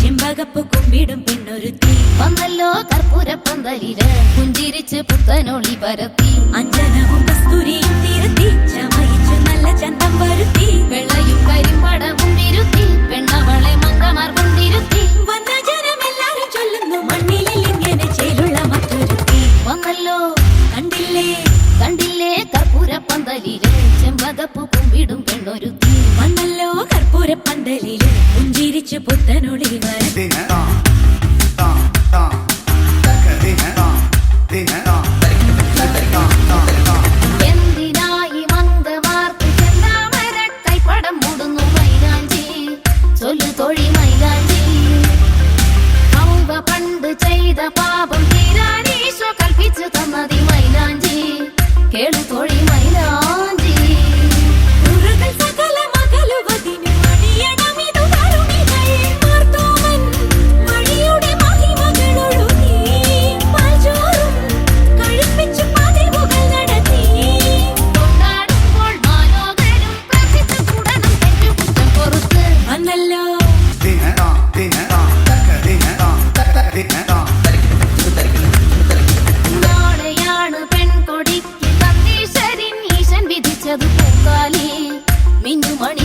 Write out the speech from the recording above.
ചെമ്പകപ്പ് കുമ്പിടും പെണ്ണൊരുത്തി വന്നല്ലോ കർപ്പൂരപ്പന്തലില് പുഞ്ചിരിച്ച് പുത്തനൊളി പരത്തി അഞ്ജനവും കസ്തൂരിയും തിരുത്തി ചമയിച്ചു നല്ല ചന്തം വരുത്തി വെള്ളയും കരിമ്പടവും വിരുത്തി പെണ്ണവളെ മങ്കമാർ കൊണ്ടിരുത്തി വന്ന ജനമെല്ലാരും ചൊല്ലുന്നു മണ്ണിലിൽ ഇങ്ങനെ ചേലുള്ള മറ്റൊരുത്തി വന്നല്ലോ കണ്ടില്ലേ കണ്ടില്ലേ കർപ്പൂരപ്പന്തലില് ചെമ്പകപ്പ് കുമ്പിടും പെണ്ണൊരുത്തി വന്നല്ലോ കർപ്പൂരപ്പന്തലില് പുഞ്ചിരിച്ചു പുത്തനൊളി വരത്തി എന്തിനായി മംഗമാർക്ക് ചെന്താമരക്കൈ പടം മൂടുന്നു മൈലാഞ്ചി ചൊല്ലു തൊഴി മൈലാഞ്ചി ഔവ പണ്ട് ചെയ്ത പാപം തീരാനീശോ കൽപ്പിച്ചു തന്നതി മൈലാഞ്ചി കേളു തൊഴി മൈലാഞ്ചി നാളെയാണ് പെൺകൊടിക്ക് തന്തീശ്വരൻ ഈശൻ വിധിച്ചത് പൂക്കാലി മിന്നുമണി